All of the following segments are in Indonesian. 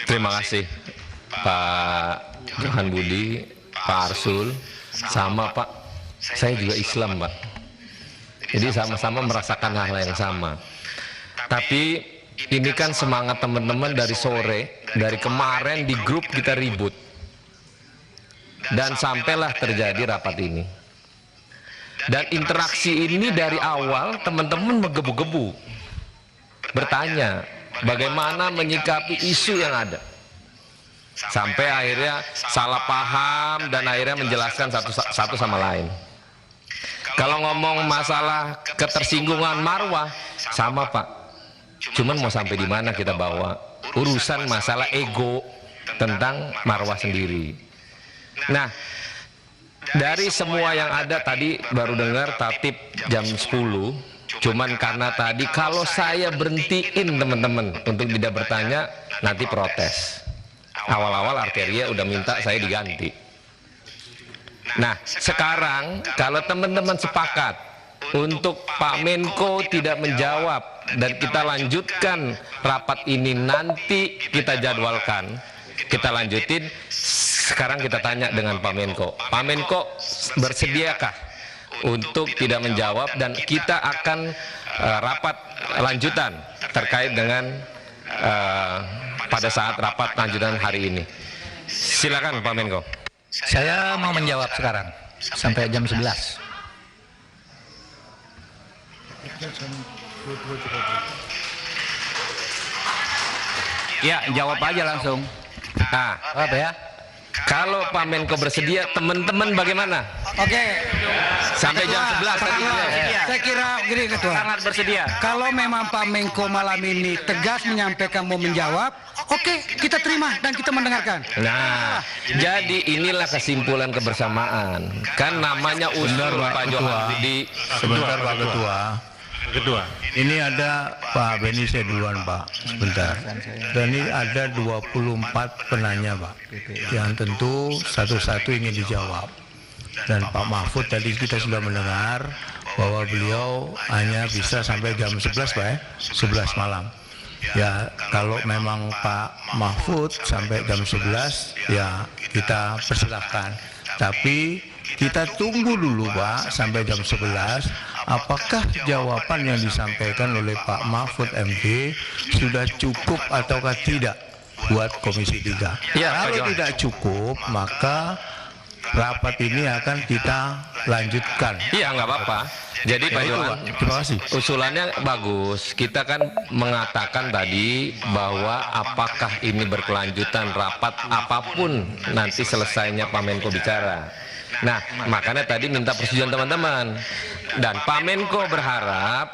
Terima kasih Pak Johan Budi, Pak Arsul, sama Pak. Saya juga Islam, Pak. Jadi sama-sama merasakan hal yang sama. Tapi ini kan semangat teman-teman dari sore, dari kemarin di grup kita ribut. Dan sampailah terjadi rapat ini. Dan interaksi ini dari awal teman-teman menggebu-gebu. Bertanya, bagaimana menyikapi isu yang ada. Sampai akhirnya salah paham dan akhirnya menjelaskan satu sama lain. Kalau ngomong masalah ketersinggungan marwah, sama Pak. Cuman mau sampai di mana kita bawa urusan masalah ego tentang marwah sendiri. Nah, dari semua yang ada tadi baru dengar tatip jam 10. Cuman karena tadi kalau saya berhentiin teman-teman untuk tidak bertanya, nanti protes. Awal-awal Arteria udah minta saya diganti. Nah, sekarang kalau teman-teman sepakat untuk Pak Menko tidak menjawab dan kita lanjutkan rapat ini, nanti kita jadwalkan, kita lanjutin. Sekarang kita tanya dengan Pak Menko. Pak Menko bersediakah untuk tidak menjawab, dan kita akan rapat lanjutan terkait dengan pada saat rapat lanjutan hari ini. Silakan Pak Menko. Saya mau menjawab sekarang sampai jam 11. Ya, jawab aja langsung. Nah, Apa ya? kalau Pak Menko bersedia, teman-teman bagaimana? Oke. Sampai jam 11 tadi. Saya kira gini Ketua. Sangat bersedia. Kalau memang Pak Menko malam ini tegas menyampaikan mau menjawab, oke, kita terima dan kita mendengarkan. Nah, jadi inilah kesimpulan kebersamaan. Kan namanya usul Pak Johan Budi. Sebentar Pak Ketua. Ini ada Pak Beni, saya duluan Pak, sebentar. Dan ini ada 24 penanya Pak, yang tentu satu-satu ingin dijawab. Dan Pak Mahfud tadi kita sudah mendengar bahwa beliau hanya bisa sampai jam 11 Pak ya, 11 malam. Ya, kalau memang Pak Mahfud sampai jam 11 ya kita persilahkan. Tapi kita tunggu dulu Pak sampai jam 11, apakah jawaban yang disampaikan oleh Pak Mahfud MD sudah cukup ataukah tidak buat Komisi 3. Ya, kalau tidak cukup, maka rapat ini akan kita lanjutkan. Iya, nggak apa-apa. Jadi Pak Johan, Terima kasih. usulannya bagus. Kita kan mengatakan tadi bahwa apakah ini berkelanjutan rapat apapun nanti selesainya Pak Menko bicara. Nah, makanya tadi minta persetujuan teman-teman. Dan Pak Menko berharap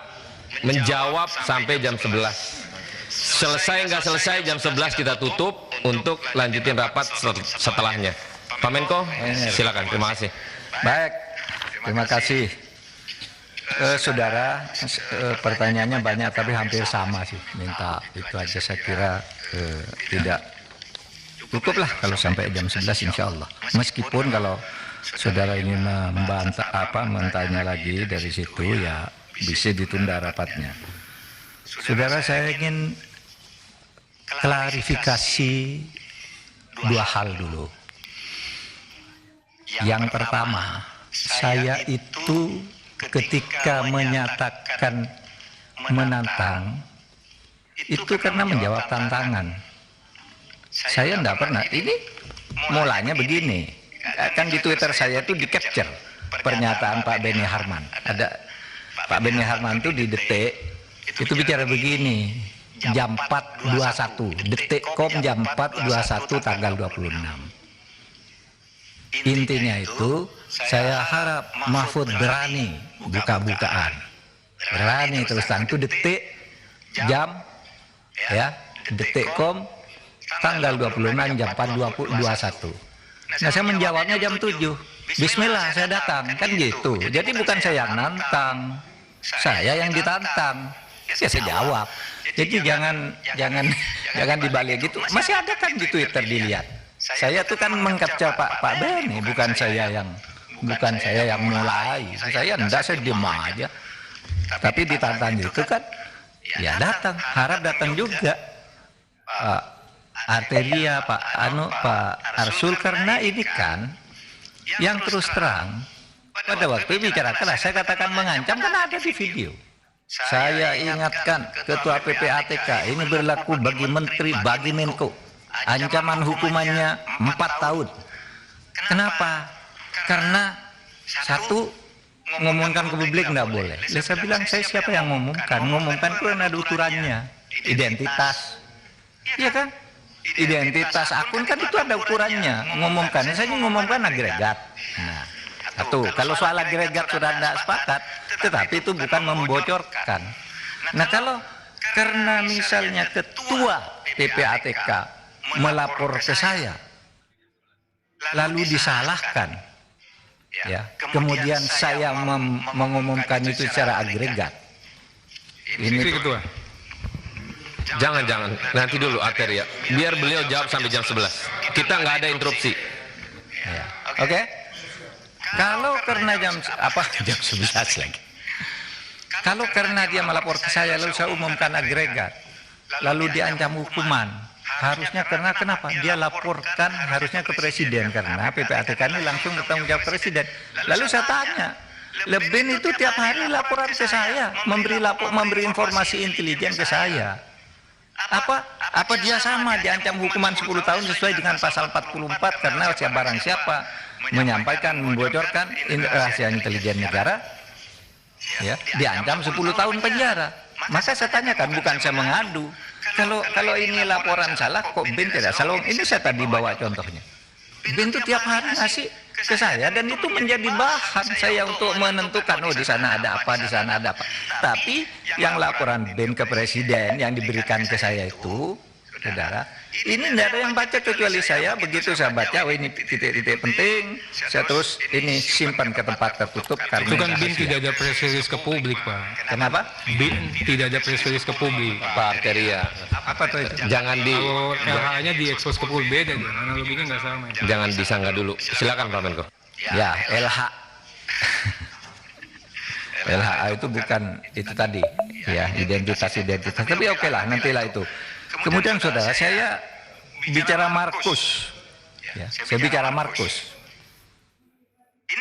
menjawab sampai jam 11. Selesai nggak selesai jam 11 kita tutup untuk lanjutin rapat setelahnya. Pak Menko, silakan. Terima kasih. Baik, terima kasih. Saudara, pertanyaannya banyak tapi hampir sama sih. Minta itu aja, saya kira tidak cukup lah kalau sampai jam 11 insya Allah. Meskipun kalau saudara ingin membantah mentanya lagi dari situ, ya bisa ditunda rapatnya. Saudara, saya ingin klarifikasi dua hal dulu. Yang pertama, saya itu ketika menyatakan menantang itu karena menjawab tantangan. Saya tidak pernah, ini mulanya begini, kan di Twitter saya itu di capture pernyataan Pak Beni Harman. Ada Pak Beni Harman itu di Detik itu bicara begini, jam 4.21, Detik.com jam 4.21 tanggal 26. Intinya itu saya harap Mahfud berani buka-bukaan, berani terus terang. Itu Detik jam ya, Detik.com tanggal 26 jam 4.21. Nah, saya menjawabnya jam 7. Bismillah, saya datang, kan gitu. Jadi bukan saya yang nantang, saya yang ditantang. Ya saya jawab. Jadi jangan dibalik gitu. Masih ada kan di Twitter, dilihat. Saya tuh kan mengcapture Pak Beni, bukan saya yang mulai. Saya enggak, saya diam aja. Tapi ditantang itu kan, ya datang, harap datang juga. Arteria, Pak Arsul, karena ini kan yang terus terang pada waktu bicarakan, saya katakan mengancam karena ada di video. Saya ingatkan Ketua PPATK ini berlaku bagi Menteri, bagi Menko. Ancaman hukumannya 4 tahun. Kenapa? Karena satu, ngomongkan ke publik nggak boleh. Saya bilang, saya siapa yang ngomongkan? Ngomongkan itu kan ada ukurannya. Identitas. Iya kan? Identitas akun kan itu ada ukurannya. Ngomongkan, saya ngomongkan agregat. Nah, satu, kalau soal agregat sudah tidak sepakat, tetapi itu bukan membocorkan. Nah, kalau karena misalnya Ketua PPATK melapor ke saya, lalu disalahkan, ya, kemudian saya mengumumkan itu secara agregat. Ini Ketua. Jangan, nanti dulu Arteria, biar beliau jawab sampai jam 11. Kita nggak ada interupsi. ya. Oke? Kalau karena jam 11 lagi. Kalau karena dia melapor ke saya lalu saya umumkan agregat, lalu diancam hukuman, harusnya karena kenapa? Dia laporkan harusnya ke presiden, karena PPATK ini langsung bertanggung jawab presiden. Lalu saya tanya, Leben itu tiap hari laporan ke saya, memberi informasi intelijen ke saya. Apa dia sama diancam hukuman 10 tahun sesuai dengan pasal 44 karena barang siapa menyampaikan, membocorkan rahasia intelijen negara, ya, diancam 10 tahun penjara. Maka saya tanyakan, bukan saya mengadu. Kalau ini laporan salah, kok BIN tidak salah? Ini saya tadi bawa contohnya. BIN itu tiap hari ngasih ke saya dan itu menjadi bahan saya untuk menentukan, oh di sana ada apa, di sana ada apa. Tapi yang laporan BIN ke presiden yang diberikan ke saya itu, saudara, ini tidak ada yang baca kecuali saya. Begitu saya baca, oh ini titik-titik penting, saya terus ini simpan ke tempat tertutup. Karena Itu kan BIN tidak ada press release ke publik, Pak. Kenapa? BIN tidak ada press release ke publik. Pak Arteria, Apa tuh itu? jangan Kalau LH-nya diekspos ke publik beda, analoginya nggak sama. Ya. jangan disanggah dulu. Silakan Pak Menko. Ya, LH. LHA itu bukan itu tadi, ya, identitas. Tapi oke lah, nantilah itu. Kemudian saudara, saya bicara Markus. Ya, saya bicara Markus.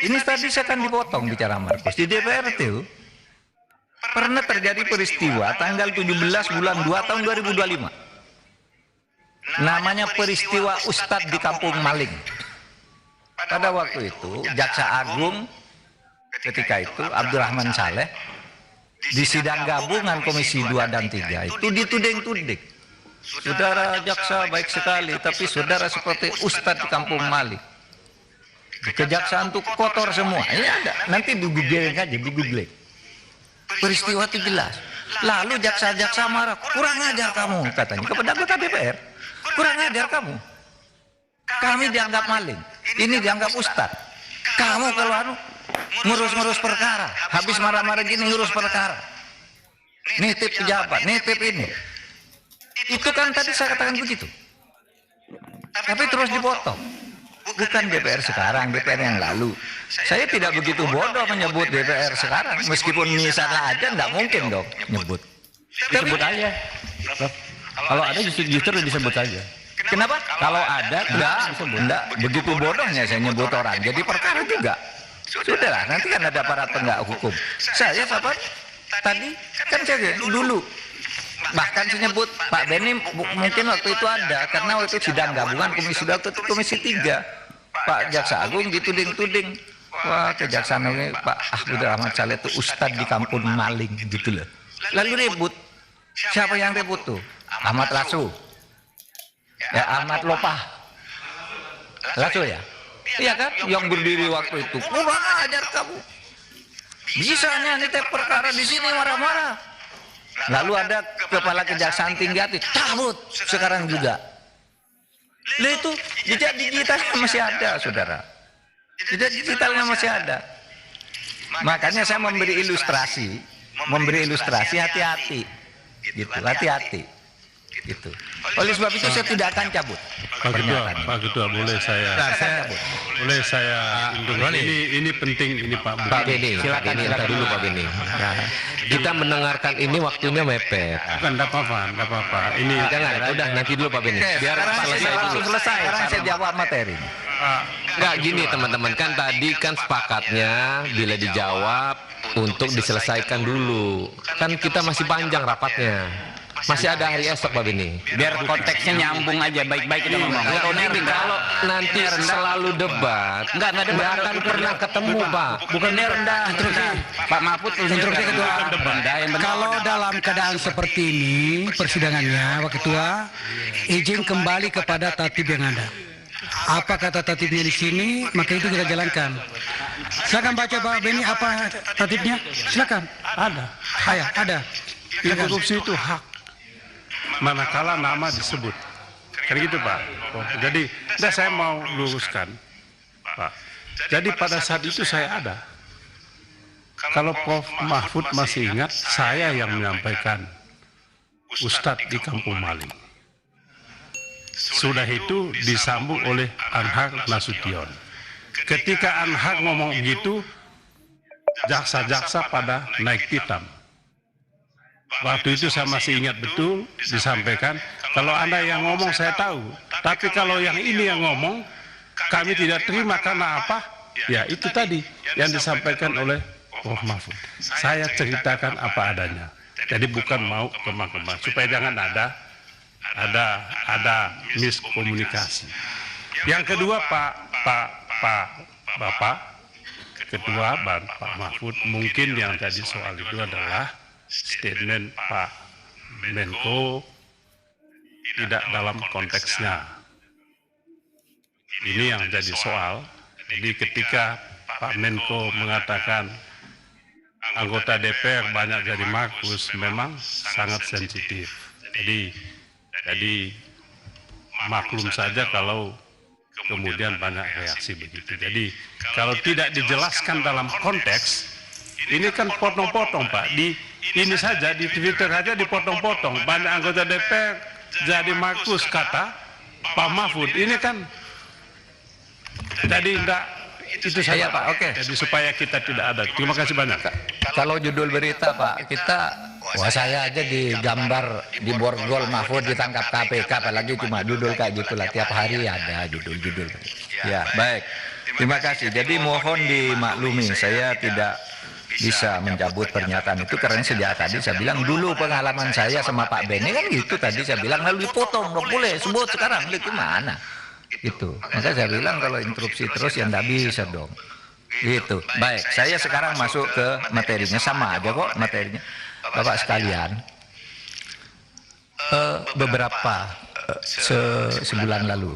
Ini tadi saya akan dipotong bicara Markus. Di DPR itu pernah terjadi peristiwa tanggal 17 bulan 2 tahun 2025. Namanya peristiwa Ustadz di Kampung Maling. Pada waktu itu, Jaksa Agung ketika itu, Abdurrahman Saleh, di sidang gabungan Komisi 2 dan 3 itu dituding-tuding. Saudara jaksa baik sekali, tapi saudara seperti Ustadz di Kampung Maling. Kejaksaan itu kotor semua. Ini ada, nanti di Google aja, di Google. Peristiwa itu jelas. Lalu jaksa-jaksa marah, kurang ajar kamu, katanya kepada anggota DPR. Kurang ajar kamu. Kami dianggap maling, ini dianggap Ustadz. Kamu kalau ngurus-ngurus perkara, habis marah-marah gini ngurus perkara. Nitip pejabat, nitip ini. Itu kan tadi saya katakan begitu. Tapi terus dipotong. Bukan DPR sekarang, DPR yang lalu. Saya tidak begitu bodoh menyebut DPR sekarang. Meskipun misalnya aja, enggak mungkin dong nyebut. Disebut aja. Kalau ada justru disebut saja. Kenapa? Kalau ada, enggak begitu bodohnya saya nyebut orang. Jadi perkara juga. Sudahlah, nanti kan ada aparat penegak hukum. Saya apa? Tadi kan saya dulu. Bahkan saya nyebut Pak Beni mungkin waktu itu ada. Karena waktu itu sidang gabungan Komisi 2 itu Komisi 3. Pak Jaksa Agung dituding-tuding. Wah, kejaksaan ini Pak Abdurrahman Saleh itu Ustadz di Kampung Maling gitu loh. Lalu ribut. Siapa yang ribut tuh? Ahmad Lasu. Ya, Ahmad Lopah. Lasu ya? Iya kan? Yang berdiri waktu itu. Kurang ajar kamu. Bisanya nitip perkara di sini marah-marah. Lalu ada kepala kejaksaan tinggi hati, cabut sekarang juga. Lalu itu jejak digitalnya masih ada, saudara. Jejak digitalnya masih ada. Makanya saya memberi ilustrasi hati-hati, gitu, hati-hati. Gitu. Oleh sebab itu saya tidak akan cabut. Pak Ketua, boleh saya ini penting ini Pak. Pak Beni, silakan ntar dulu Pak Beni. Kita mendengarkan ini waktunya mepet. Bukan, enggak apa-apa. Ini Jangan, udah nanti dulu Pak Beni. Biar selesai dulu. Sekarang saya jawab materi. Enggak gini teman-teman, kan tadi kan sepakatnya bila dijawab untuk diselesaikan dulu. Kan kita masih panjang rapatnya. Masih ada hari esok Pak Beni. Biar konteksnya nyambung aja, baik-baik kita ngomong. Kalau nanti selalu debat, nggak akan pernah ketemu Pak. Bukan ini rendah. Pak Mahfud Instruksi Ketua, kalau dalam keadaan seperti ini persidangannya, Pak Ketua, izin kembali kepada tatib yang ada. Apa kata tatibnya di sini, maka itu kita jalankan. Silakan baca Pak Beni apa tatibnya. Silakan. ada. Ayah, ada. Silakan. Korupsi itu hak. Manakala nama disebut. Kan gitu Pak. Jadi, saya mau luruskan Pak. Jadi pada saat itu saya ada. Kalau Prof Mahfud masih ingat, saya yang menyampaikan Ustadz di Kampung Maling. Sudah itu disambung oleh Anhar Nasution. Ketika Anhar ngomong begitu, jaksa-jaksa pada naik pitam. Waktu itu saya masih ingat betul disampaikan, kalau Anda yang ngomong saya tahu, tapi kalau yang ini yang ngomong, kami tidak terima karena apa? Ya itu tadi yang disampaikan oleh Prof Mahfud. Saya ceritakan apa adanya. Jadi bukan mau kemang-kemang, supaya jangan ada miskomunikasi. Yang kedua Bapak Ketua Pak Mahfud, mungkin yang tadi soal itu adalah statement Pak Menko tidak dalam konteksnya. Ini yang jadi soal. Jadi ketika Pak Menko mengatakan anggota DPR banyak jadi Markus, memang sangat sensitif. Jadi maklum saja kalau kemudian banyak reaksi begitu. Jadi kalau tidak dijelaskan dalam konteks, ini kan potong-potong Pak. Ini saja di Twitter saja dipotong-potong. Banyak anggota DPR jadi Markus kata Pak Mahfud. Ini kan jadi enggak itu saja Pak. Oke. Jadi supaya kita tidak ada. Terima kasih banyak. Kalau judul berita Pak, saya aja digambar di borgol Mahfud ditangkap KPK, apalagi cuma judul kayak gitulah, tiap hari ada judul-judul. Ya, baik. Terima kasih. Jadi mohon dimaklumi, saya tidak bisa mencabut pernyataan itu karena sejak tadi saya bilang dulu pengalaman saya sama Pak Beni kan gitu, tadi saya bilang lalu dipotong, dong boleh sebut sekarang, gimana? Itu. Maka saya bilang kalau interupsi terus ya enggak bisa dong. Gitu. Baik, saya sekarang masuk ke materinya, sama aja kok materinya. Bapak sekalian, beberapa sebulan lalu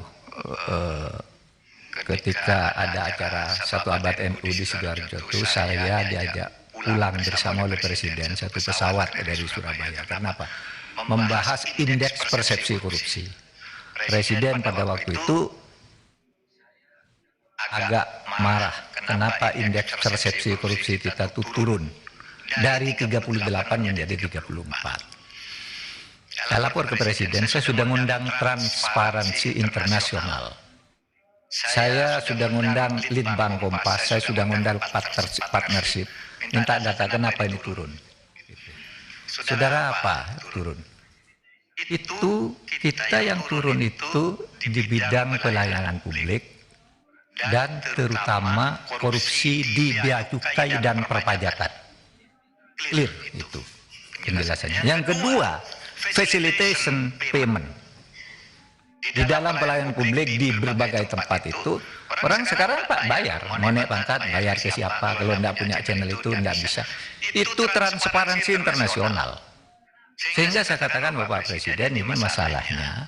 ketika ada acara satu abad NU di Sidoarjo itu, saya diajak pulang bersama oleh Presiden satu pesawat dari Surabaya. Kenapa? Membahas indeks persepsi korupsi. Presiden pada waktu itu agak marah. Kenapa indeks persepsi korupsi kita itu turun dari 38 menjadi 34. Saya lapor ke Presiden, saya sudah ngundang Transparansi Internasional. Saya sudah ngundang Litbang Kompas, saya sudah ngundang partnership, minta data kenapa ini turun. Saudara apa turun? Itu kita yang turun itu di bidang pelayanan publik dan terutama korupsi di bea cukai dan perpajakan. Clear itu penjelasannya. Yang kedua, facilitation payment. Di dalam pelayanan publik di berbagai tempat itu, orang sekarang Pak bayar, mau naik pangkat bayar ke siapa, kalau enggak punya channel itu enggak bisa. Itu transparansi internasional. Sehingga saya katakan Bapak Presiden, ini masalahnya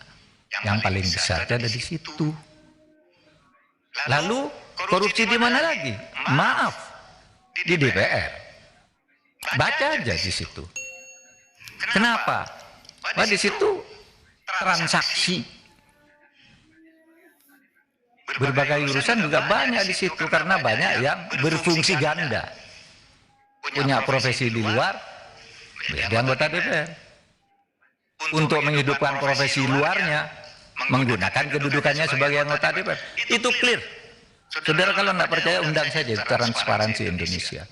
yang paling besar ada di situ. Lalu korupsi di mana lagi? Maaf, di DPR. Baca aja di situ. Kenapa? Wah, di situ transaksi berbagai urusan juga banyak di situ, karena banyak yang berfungsi ganda, punya profesi di luar, jadi anggota DPR. untuk menghidupkan profesi luarnya, menggunakan kedudukannya sebagai anggota DPR. Itu clear. Saudara kalau nggak percaya, undang saja Transparansi Indonesia.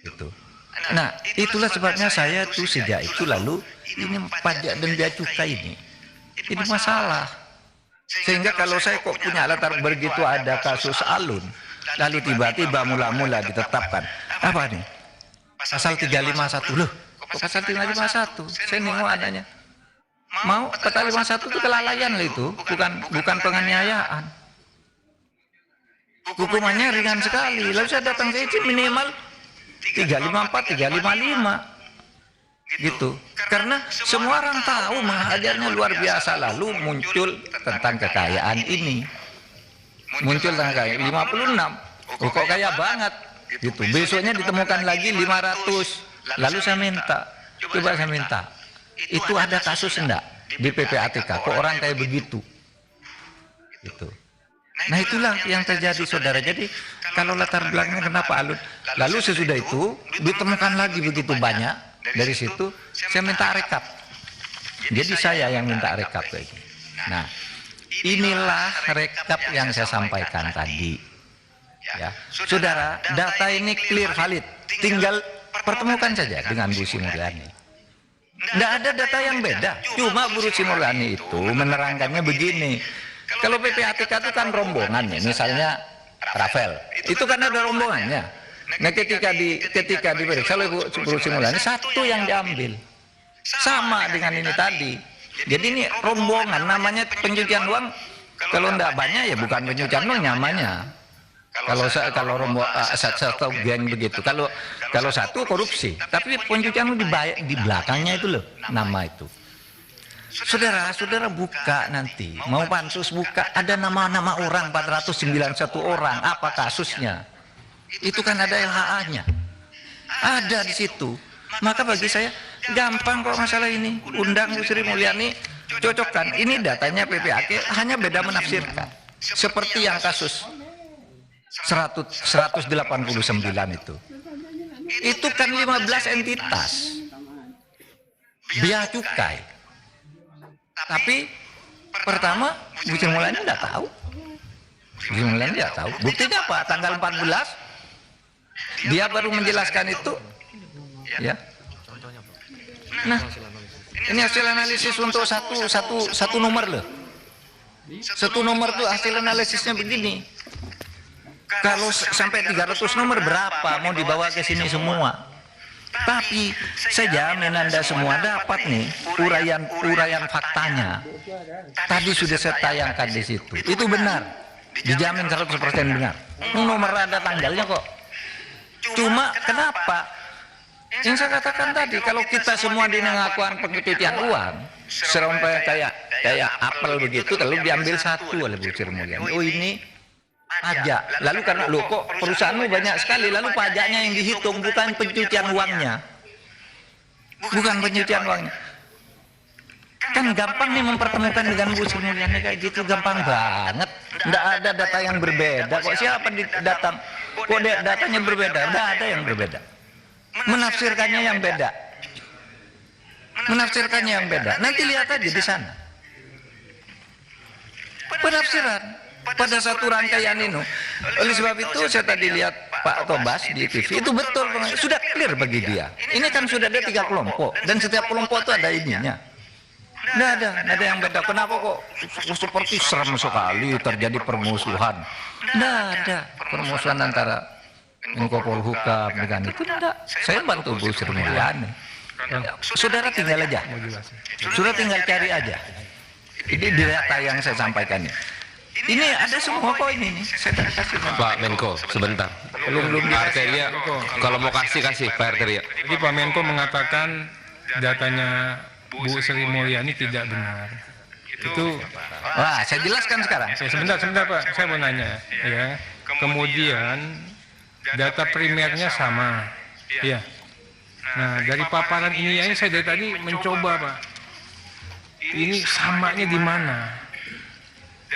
Itu. Nah, itulah sebabnya saya tuh sejak itu lalu ini pajak dan bea cukai ini masalah. Sehingga kalau saya kok punya latar begitu ada kasus Alun, lalu tiba-tiba mula-mula ditetapkan apa nih? Pasal 351 loh. Kok pasal 351? Saya nengok adanya. Mau pasal 51 itu kelalaian lah itu, bukan penganiayaan. Hukumannya ringan sekali. Lalu saya datang ke izin minimal 354, 355 gitu. Karena semua orang tahu mahajarnya luar biasa. Lalu muncul tentang kekayaan ini. Muncul tentang kekayaan 56. Oh, kok kaya banget gitu. Besoknya ditemukan lagi 500. Lalu saya minta, coba saya minta, itu ada kasus enggak di PPATK kok orang kayak begitu gitu. Nah itulah yang terjadi saudara. Jadi kalau latar belakangnya kenapa Alun, lalu sesudah itu ditemukan lagi begitu banyak. Dari situ saya minta rekap. Jadi saya yang minta rekap kayak gitu. Nah inilah rekap yang saya sampaikan tadi ya. Saudara, data ini clear valid, tinggal pertemukan saja dengan Bu Sri Mulyani. Tidak ada data yang beda, cuma Bu Sri Mulyani itu menerangkannya begini. Kalau PPATK itu kan rombongan nih, misalnya Rafael, itu kan ada rombongannya. Nah ketika diperiksa oleh Bu Sri Mulyani, satu yang diambil sama dengan ini tadi. Jadi ini rombongan, namanya pencucian uang. Kalau tidak banyak ya bukan pencucian uang namanya. Kalau satu geng begitu. Kalau satu korupsi, tapi pencucian uang di belakangnya itu loh nama itu. Saudara buka nanti, mau pansus buka, ada nama-nama orang 491 orang, apa kasusnya? Itu kan ada LHA-nya, ada di situ. Maka bagi saya gampang kok masalah ini. Undang Bu Sri Mulyani, cocokkan. Ini datanya PPAK, hanya beda menafsirkan. Seperti yang kasus 189 itu. Itu kan 15 entitas bea cukai. Tapi pertama Bu Sri Mulyani tidak tahu. Bu Sri Mulyani tidak tahu. Buktinya apa? Tanggal 14 dia baru menjelaskan itu, ya. Nah, ini hasil analisis untuk satu nomor loh. Satu nomor tuh hasil analisisnya begini. Kalau sampai 300 nomor berapa mau dibawa ke sini semua? Tapi saya jamin Anda semua dapat nih uraian faktanya. Tadi sudah saya tayangkan di situ. Itu benar. Dijamin 100% benar. Nomor ada tanggalnya kok. Cuma kenapa? Yang saya katakan tadi, kalau kita semua dinengakuan pencucian uang, serompai kayak apel begitu, lalu diambil satu oleh Bu Sri Mulyani. Oh ini pajak. Lalu karena lo kok perusahaanmu banyak sekali, lalu pajaknya yang dihitung bukan pencucian uangnya. Bukan pencucian uangnya. Kan gampang nih mempertemukan dengan Bu Sri Mulyani kayak gitu, gampang banget. Tidak ada data yang berbeda. Kok siapa datang? Kok datanya berbeda? Tidak ada yang berbeda. Menafsirkannya yang beda. Menafsirkannya yang beda. Nanti lihat aja di sana. Penafsiran pada satu rangkaian ini. Oleh sebab itu saya tadi lihat Pak Tobas di TV, itu betul, sudah clear bagi dia. Ini kan sudah ada 3 kelompok dan setiap kelompok itu ada ininya. Nggak ada yang beda. Kenapa kok seperti serem sekali terjadi permusuhan? Nggak ada permusuhan antara Menko Polhukam dengan itu. Nggak. Saya bantu Bu Sri Mulyani. Saudara tinggal aja. Sudah tinggal cari aja. Ini data yang saya sampaikan ini. Ini ada semua kok ini. Saya kasih. Pak Menko, sebentar. Belum Pak Arteria, kalau mau kasih Pak Arteria. Jadi Pak Menko mengatakan datanya Bu Sri Mulyani tidak benar. Itu Wah, saya jelaskan sekarang. sebentar Pak, saya mau nanya ya. Kemudian data primernya sama. Iya. Nah, dari paparan ini aja saya dari tadi mencoba, Pak. Ini samanya di mana?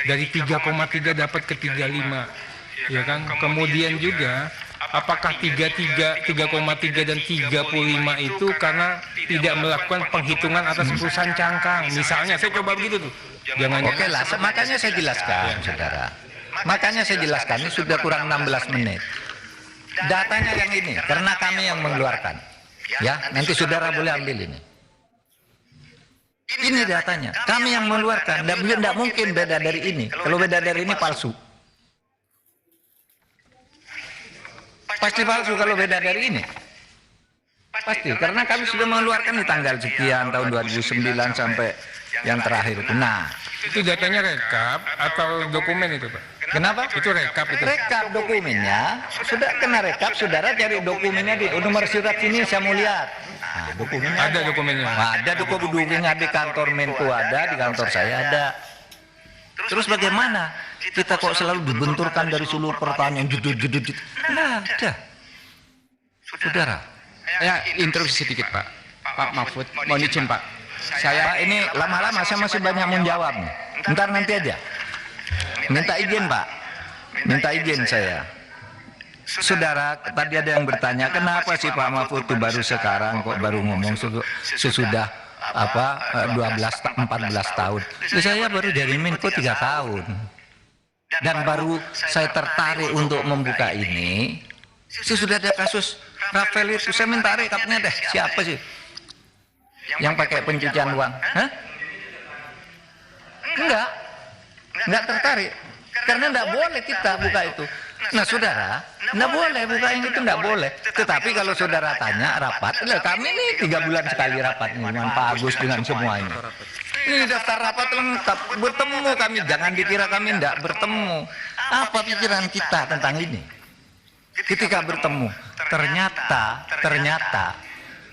Dari 3,3 dapat ke 3,5. Ya kan? Kemudian juga apakah 33, 3,3 dan 35 itu karena tidak melakukan penghitungan atas perusahaan cangkang. Misalnya saya coba begitu tuh. Jangan Oke lah, makanya saya jelaskan, saudara. Makanya saya jelaskan, ini sudah kurang 16 menit. Datanya yang ini, karena kami yang mengeluarkan. Ya, nanti saudara boleh ambil ini. Ini datanya, kami yang mengeluarkan. Tidak mungkin beda dari ini. Kalau beda dari ini palsu. Pasti palsu kalau beda dari ini. Pasti, karena kami sudah mengeluarkan di tanggal sekian tahun 2009 sampai yang terakhir itu. Nah, itu datanya rekap atau dokumen itu, Pak? kenapa? Itu rekap itu. Rekap dokumennya, sudah kena rekap, saudara cari dokumennya di nomor surat sini saya mau lihat. Nah, dokumennya Ada dokumennya. ada dokumennya di kantor Menko ada, di kantor saya ada. Terus bagaimana? Kita kok selalu dibenturkan dari seluruh pertanyaan judul. Nah, ada. Saudara, Ya, interupsi sedikit Pak. Pak Mahfud, mohon izin Pak. Saya Pak, ini lama-lama saya masih banyak menjawab nih. Ntar nanti aja. Minta izin, Pak. Minta izin saya. Saudara, tadi ada yang bertanya, kenapa sih Pak Mahfud itu baru sekarang kok baru ngomong sesudah 14 tahun. Saya baru dari Menko 3 tahun. Dan baru saya tertarik untuk membuka ini. Sudah ada kasus Rafael itu, saya minta rekapnya deh. Siapa sih yang pakai pencucian uang? Hah? Enggak tertarik. Karena enggak boleh kita buka itu. Nah, saudara, enggak boleh buka yang itu, enggak boleh. Tetapi kalau saudara tanya rapat, lah kami ini 3 bulan sekali rapat nih dengan Pak Agus dengan semuanya. Ini daftar rapat lengkap, bertemu kami, jangan dikira kami enggak bertemu. Apa pikiran kita tentang ini? Ketika bertemu, ternyata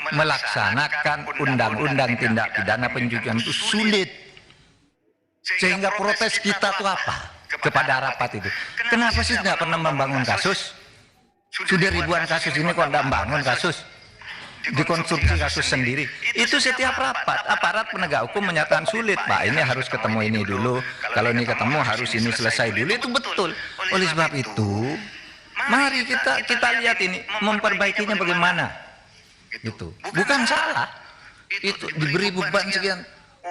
melaksanakan undang-undang tindak pidana pencucian itu sulit. Sehingga protes kita itu apa? Kepada rapat itu. Kenapa sih tidak pernah membangun kasus? Sudah ribuan kasus ini kok tidak membangun kasus? Dikonstruksi kasus sendiri. Itu setiap rapat, aparat penegak hukum menyatakan sulit. Pak, ini harus ketemu ini dulu. Kalau ini ketemu harus ini selesai dulu. Itu betul. Oleh sebab itu, mari kita lihat ini, memperbaikinya bagaimana. Itu bukan salah. Itu diberi beban sekian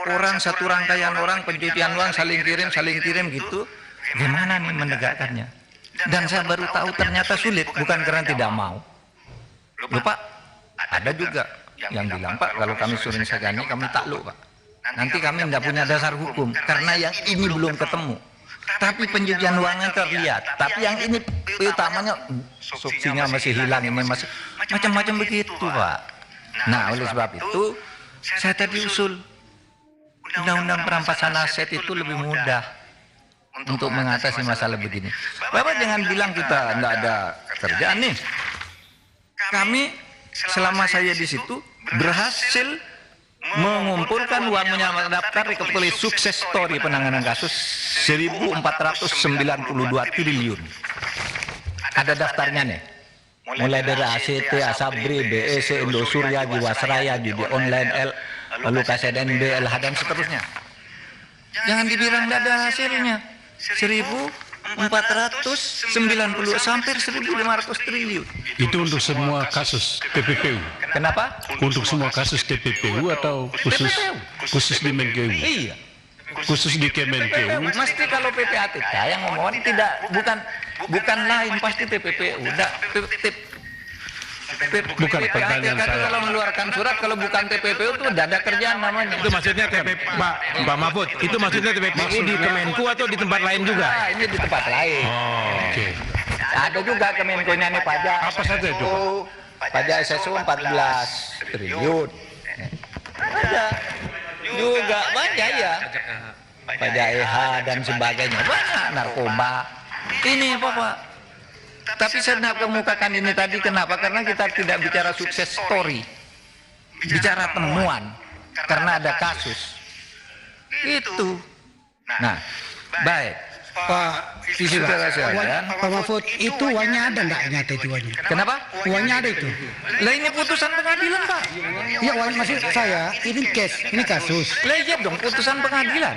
orang, satu rangkaian orang pencucian uang saling kirim gitu. Gimana nih menegakkannya? Dan saya baru tahu ternyata sulit, bukan karena tidak mau. Loh Pak, ada juga yang bilang, Pak, kalau kami suruh segani kami takluk Pak. Nanti kami tidak punya dasar hukum karena yang ini belum ketemu. Tapi pencucian uangnya terlihat. Tapi yang ini utamanya subsidinya masih hilang, ini masih macam-macam begitu Pak. Nah, oleh sebab itu saya tadi usul undang-undang perampasan aset itu lebih mudah untuk mengatasi masalah begini. Bapak jangan bilang kita tidak ada kerjaan nih. Kami selama saya di situ berhasil mengumpulkan uang daftar recovery sukses story penanganan kasus 1.492 triliun. Ada daftarnya nih. Mulai dari ACT, Asabri, BEC, Indosurya, Jiwasraya, Judi Online, lalu KSNB, LH dan seterusnya. Jangan dibilang tidak ada hasilnya. 1.490 sampai 1.500 triliun. Itu untuk semua kasus TPPU. Kenapa? Untuk semua kasus TPPU atau khusus di Menkeu? Iya. Khusus di Kemenkeu. Mesti kalau PPATK yang ngomong tidak bukan lain pasti TPPU. Bukan pertanyaan PPATK saya. kalau mengeluarkan surat kalau bukan TPPU itu tidak ada kerjaan namanya. Itu maksudnya Pak Mahfud, itu maksudnya TPPU di Kemenku atau di tempat lain juga? Nah, ini di tempat lain. Oh, oke. Ada juga Kemenkonya nih pajak. Apa saja itu, Pajak SSU 14 triliun. Ada juga banyak ya. Pajak EH dan sebagainya. Banyak narkoba. Ini Pak. Tapi saya tidak kemukakan ini tadi kenapa? Karena kita tidak bicara sukses story. Bicara temuan. Karena ada kasus. Itu. Nah, baik. Pak, Saudara sekalian, Pak Mahfud, itu uangnya ada enggak nyata itu uangnya? kenapa? Uangnya ada itu. Lah ini putusan pengadilan, Pak. Ya uang maksud saya, ini case, ini kasus. Lah iya dong, putusan pengadilan.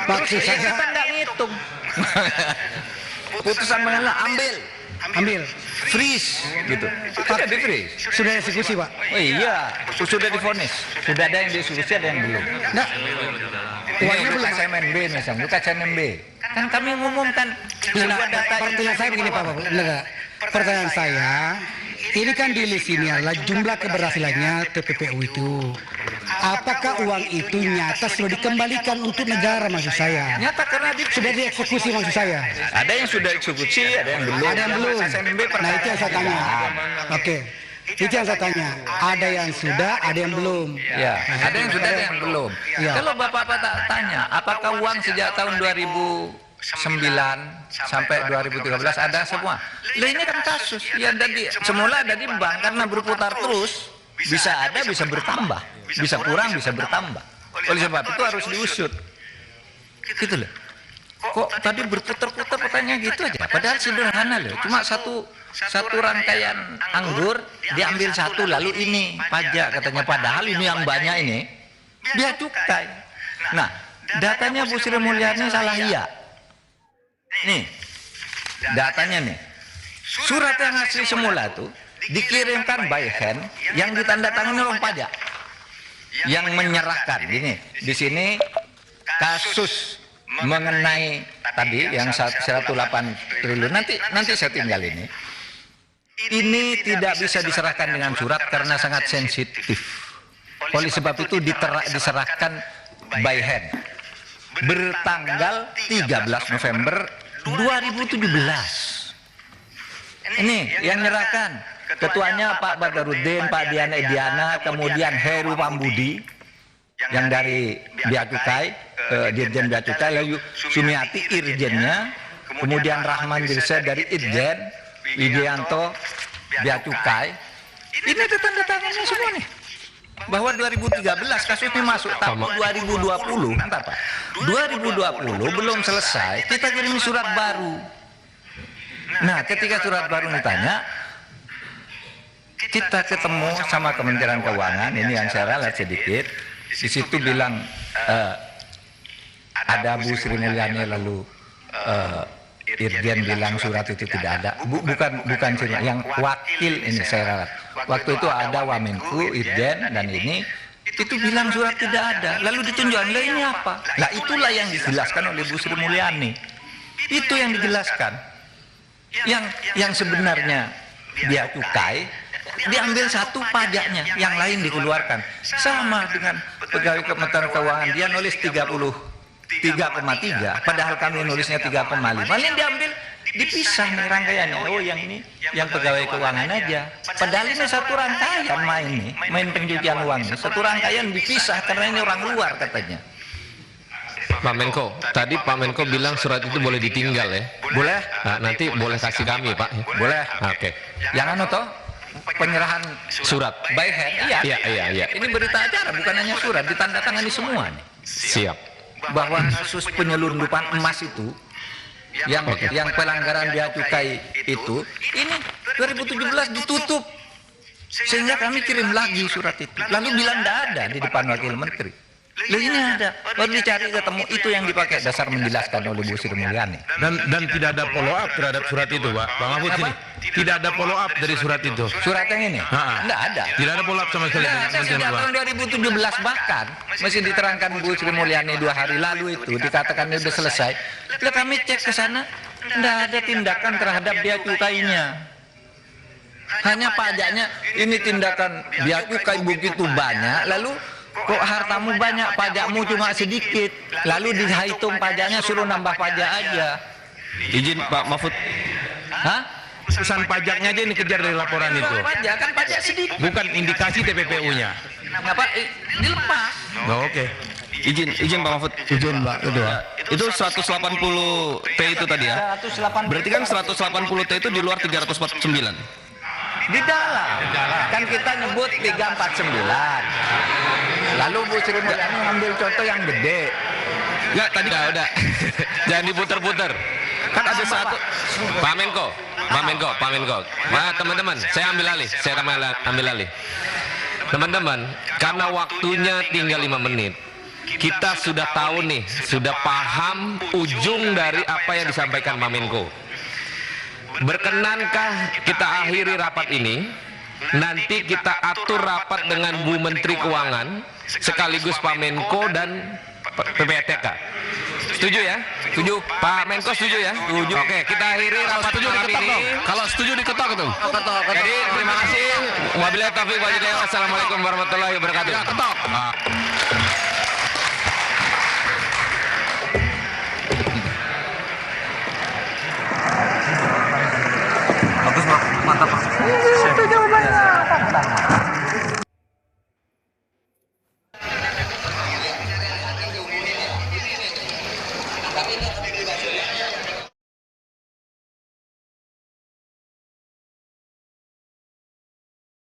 Maksud Ya, kita saya, nggak ngitung. Putusan pengadilan ambil ambil. freeze gitu. Itu sudah di freeze. Sudah eksekusi, Pak. Oh iya, sudah divonis. Sudah ada yang dieksekusi, ada yang belum. Nah, Ini Lukas MNB misalnya, Lukas NMB. Kan kami mengumumkan sebuah data. pertanyaan saya begini, Pak. Benar. Pertanyaan saya, ini kan di list ini adalah jumlah keberhasilannya TPPU itu. Apakah uang itu nyata sudah dikembalikan untuk negara maksud saya? Nyata karena Sudah dieksekusi maksud saya. ada yang sudah eksekusi, ada yang belum. Ada yang belum. Lukas NMB Nah, itu yang saya tanya. Oke. Itu yang saya tanya. Ada yang sudah, ada yang belum. Ya, ada yang sudah, ada yang belum. Ya. Kalau Bapak tak tanya, apakah uang sejak tahun 2009 sampai 2013 ada semua? Lah ini kan kasus. Ya semula ada di bank karena berputar terus, bisa ada, bisa bertambah, bisa kurang, bisa bertambah. Oleh sebab itu harus diusut. Gitu loh. Kok tadi berputar-putar pertanyaan gitu aja? Padahal sederhana loh. Cuma satu rangkaian anggur diambil satu, lalu ini pajak katanya. Padahal ini yang banyak ini biaya cukai. Nah, datanya Bu Sri Mulyani salah iya. Nih, datanya nih. Surat yang asli semula tuh dikirimkan by hand yang ditandatangani oleh pajak. Yang menyerahkan ini di sini kasus mengenai tadi yang 108 triliun nanti saya tinggal ini tidak bisa diserahkan dengan surat karena sangat sensitif. Oleh sebab itu diserahkan by hand bertanggal 13 November 2017. Ini yang nyerahkan ketuanya Pak Badarudin, Pak Diana Ediana, kemudian Heru Pambudi yang dari Bea Cukai, Dirjen Bea Cukai, lalu Sumiati Irjennya, kemudian Rahman Dirsa dari Irjen, Widianto Bea Cukai. Ini tanda tangannya semua nih. Bahwa 2013 kasus ini masuk tahun 2020, entah Pak. 2020 belum selesai, kita kirim surat baru. Nah, ketika surat baru ditanya, kita ketemu sama Kementerian Keuangan, ini yang saya ralat sedikit. Di situ bilang ada Bu Sri Mulyani, lalu Irjen bilang surat itu tidak ada. Bukan Sri, yang wakil ini saya ralat. Waktu itu ada Wamenku, Irjen dan ini itu bilang surat tidak ada. Lalu ditunjukkan, lah ini apa? Lah itulah yang dijelaskan oleh Bu Sri Mulyani. Itu yang dijelaskan. Yang sebenarnya Bea Cukai diambil satu pajaknya, yang lain dikeluarkan. Sama dengan pegawai Kementerian Keuangan, dia nulis 33,3, padahal kami nulisnya 3,5. Lain diambil, dipisah nih rangkaiannya. Oh, yang ini yang pegawai keuangan aja. Padahal ini satu rangkaian main pencucian uang ini. Satu rangkaian dipisah karena ini orang luar katanya. Pak Menko, tadi Pak Menko bilang surat itu boleh ditinggal ya? Boleh? Nah, nanti boleh kasih kami Pak. Boleh. Oke. Yang anu toh? Penyerahan Surat. by hand. Iya. Ini berita acara, bukan hanya surat, ditandatangani semua nih. Siap. Bahwa kasus penyelundupan emas itu yang pelanggaran Bea Cukai itu ini 2017 ditutup, sehingga kami kirim lagi surat itu, lalu bilang tidak ada di depan wakil menteri. Lalu ini ada, baru dicari ketemu, itu yang dipakai dasar menjelaskan oleh Bu Sri Mulyani. Dan tidak ada follow up terhadap surat itu, Pak. Bang Mahfud sini. Tidak ada follow up dari surat itu. Surat yang ini? Tidak ada. Tidak ada follow up sama sekali. Tidak ada sejak tahun 2017 bahkan masih diterangkan Bu Sri Mulyani 2 hari lalu itu dikatakan sudah selesai. Lalu kami cek ke sana, tidak ada tindakan terhadap Bea Cukainya. Hanya pajaknya, ini tindakan Bea Cukai begitu banyak, lalu kok hartamu banyak, pajakmu cuma sedikit, lalu dihitung pajaknya suruh nambah pajak aja. Izin Pak Mahfud. Hah? Urusan pajaknya aja ini kejar dari laporan itu. Pajak kan pajak sedikit. Bukan indikasi TPPU-nya. Kenapa? Dilepas. Oh, oke. Izin Pak Mahfud. Izin Pak Ketua. Itu 180 T itu tadi ya. 180. Berarti kan 180 T itu di luar 349. Di dalam. Kan kita nyebut 349. Lalu Bu Sri Mulyani ngambil contoh yang gede. Enggak, tadi udah. Jangan diputer-puter. Kan ada satu. Pak Menko. Nah, teman-teman, saya ambil alih. Teman-teman, karena waktunya tinggal 5 menit. Kita sudah tahu nih, sudah paham ujung dari apa yang disampaikan Pak Menko. berkenankah kita akhiri rapat ini? Nanti kita atur rapat dengan Bu Menteri Keuangan sekaligus Pak Menko dan PPATK. Setuju ya? Setuju? Pak Menko setuju ya? Setuju. Oke, kita akhiri rapat malam ini. Kalau setuju diketok itu. Jadi terima kasih. Wabillahi taufiq wal hidayah. Wassalamualaikum warahmatullahi wabarakatuh. Ya, ketok. Bagus, mantap.